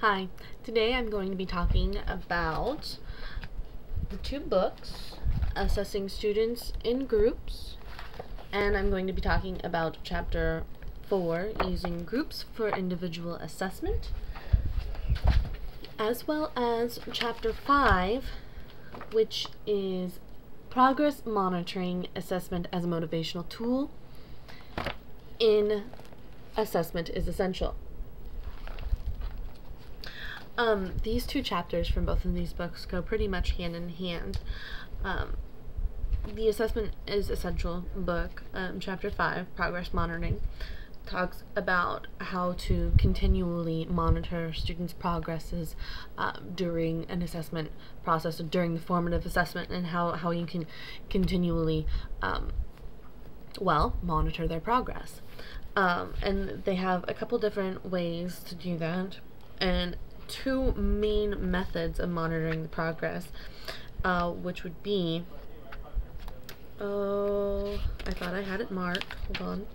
Hi, today I'm going to be talking about the two books, Assessing Students in Groups, and I'm going to be talking about Chapter 4, Using Groups for Individual Assessment, as well as Chapter 5, which is Progress Monitoring Assessment as a Motivational Tool in Assessment is Essential. These two chapters from both of these books go pretty much hand in hand. The Assessment is Essential book, Chapter 5, Progress Monitoring, talks about how to continually monitor students' progresses during an assessment process, or during the formative assessment, and how you can continually, monitor their progress. And they have a couple different ways to do that, and two main methods of monitoring the progress, which would be, I thought I had it marked, hold on.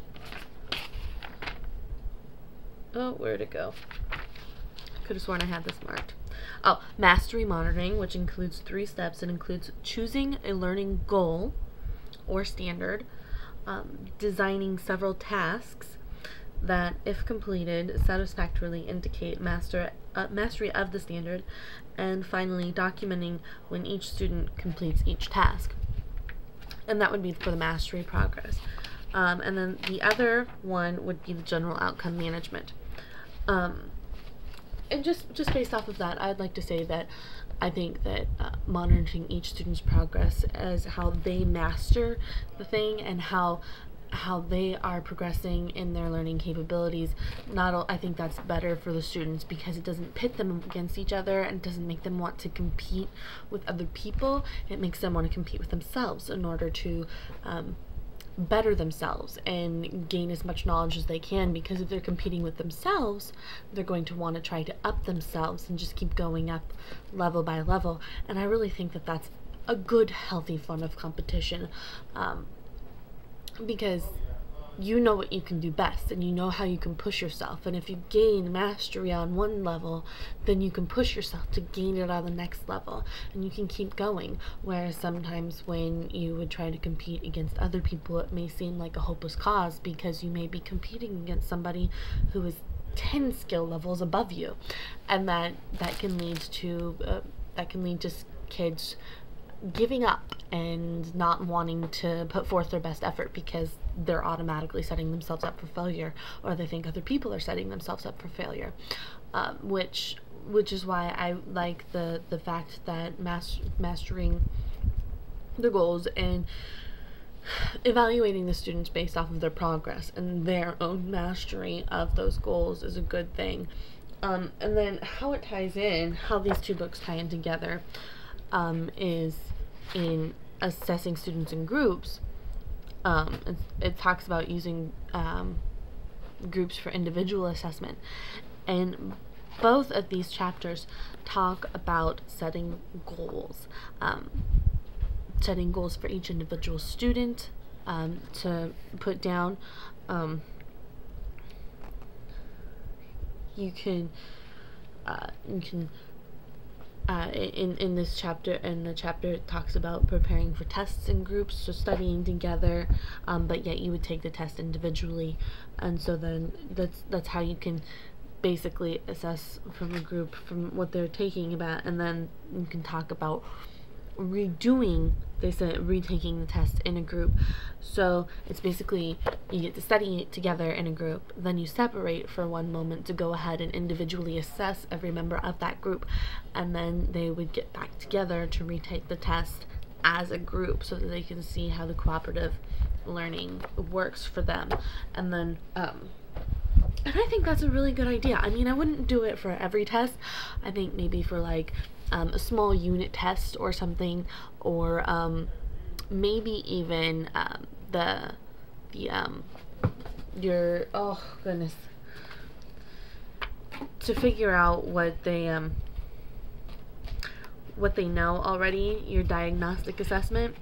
Oh, where'd it go? I could have sworn I had this marked. Oh, mastery monitoring, which includes 3 steps. It includes choosing a learning goal or standard, designing several tasks that, if completed, satisfactorily indicate mastery of the standard, and finally documenting when each student completes each task. And that would be for the mastery progress. And then the other one would be the general outcome management. And just based off of that, I'd like to say that I think that monitoring each student's progress as how they master the thing and how they are progressing in their learning capabilities, I think that's better for the students, because it doesn't pit them against each other and doesn't make them want to compete with other people. It makes them want to compete with themselves in order to better themselves and gain as much knowledge as they can, because if they're competing with themselves, they're going to want to try to up themselves and just keep going up level by level. And I really think that that's a good, healthy form of competition, because you know what you can do best and you know how you can push yourself, and if you gain mastery on one level, then you can push yourself to gain it on the next level, and you can keep going. Whereas sometimes when you would try to compete against other people, it may seem like a hopeless cause, because you may be competing against somebody who is 10 skill levels above you, and that can lead to kids giving up and not wanting to put forth their best effort, because they're automatically setting themselves up for failure, or they think other people are setting themselves up for failure, which is why I like the fact that mastering the goals and evaluating the students based off of their progress and their own mastery of those goals is a good thing. And then how it ties in, how these two books tie in together, is in Assessing Students in Groups. It talks about using groups for individual assessment, and both of these chapters talk about setting goals for each individual student to put down. You can in this chapter, and the chapter talks about preparing for tests in groups, so studying together, but yet you would take the test individually, and so then that's how you can basically assess from a group, from what they're taking about, and then you can talk about retaking the test in a group. So it's basically, you get to study it together in a group, then you separate for one moment to go ahead and individually assess every member of that group, and then they would get back together to retake the test as a group, so that they can see how the cooperative learning works for them. And then and I think that's a really good idea. I mean, I wouldn't do it for every test. I think maybe for like a small unit test or something, or maybe even your, oh goodness, to figure out what they know already, your diagnostic assessment.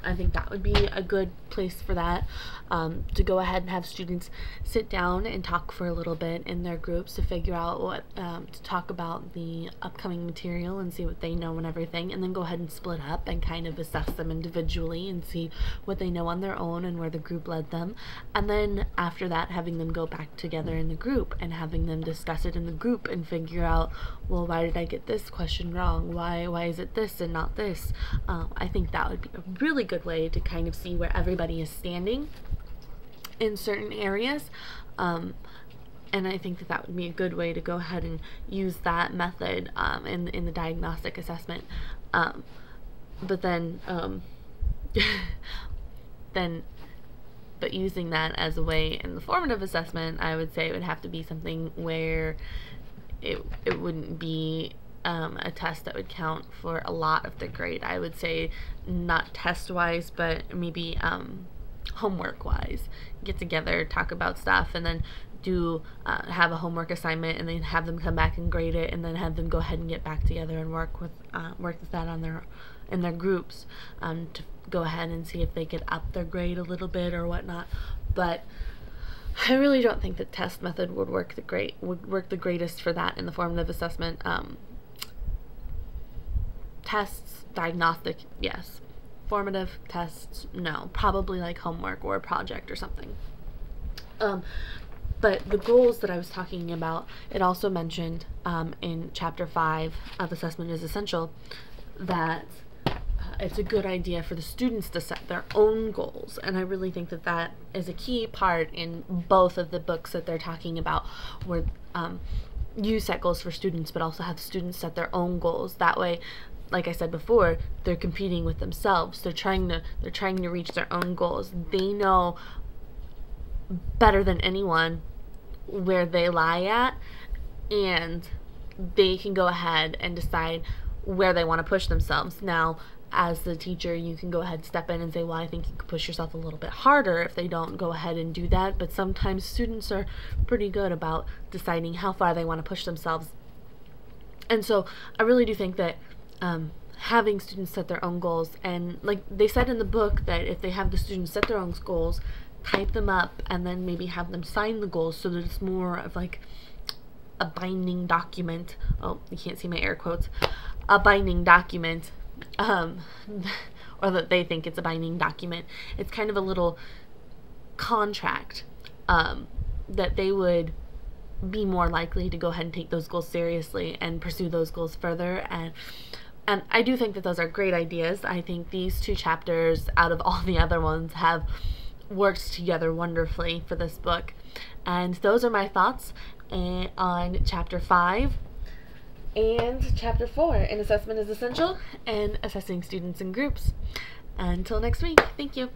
I think that would be a good place for that, to go ahead and have students sit down and talk for a little bit in their groups to figure out what, to talk about the upcoming material and see what they know and everything, and then go ahead and split up and kind of assess them individually and see what they know on their own and where the group led them. And then after that, having them go back together in the group and having them discuss it in the group and figure out, well, why did I get this question wrong? Why is it this and not this? I think that would be a really good way to kind of see where everybody is standing in certain areas. And I think that that would be a good way to go ahead and use that method in the diagnostic assessment. But then but using that as a way in the formative assessment, I would say it would have to be something where it wouldn't be a test that would count for a lot of the grade. I would say not test-wise, but maybe homework-wise. Get together, talk about stuff, and then have a homework assignment, and then have them come back and grade it, and then have them go ahead and get back together and work with that in their groups, to go ahead and see if they could up their grade a little bit or whatnot. But I really don't think the test method would work the greatest for that in the formative assessment. Tests, diagnostic, yes. Formative tests, no. Probably like homework or a project or something. But the goals that I was talking about, it also mentioned in Chapter 5 of Assessment is Essential that it's a good idea for the students to set their own goals. And I really think that that is a key part in both of the books that they're talking about, where you set goals for students, but also have students set their own goals. That way, like I said before, they're competing with themselves. They're trying to reach their own goals. They know better than anyone where they lie at, and they can go ahead and decide where they want to push themselves. Now, as the teacher, you can go ahead and step in and say, well, I think you could push yourself a little bit harder if they don't go ahead and do that. But sometimes students are pretty good about deciding how far they want to push themselves. And so I really do think that having students set their own goals, and like they said in the book, that if they have the students set their own goals, type them up, and then maybe have them sign the goals so that it's more of like a binding document. Oh, you can't see my air quotes. A binding document, or that they think it's a binding document. It's kind of a little contract that they would be more likely to go ahead and take those goals seriously and pursue those goals further. And I do think that those are great ideas. I think these two chapters out of all the other ones have worked together wonderfully for this book. And those are my thoughts on Chapter 5 and Chapter 4 in Assessment is Essential and Assessing Students in Groups. Until next week, thank you.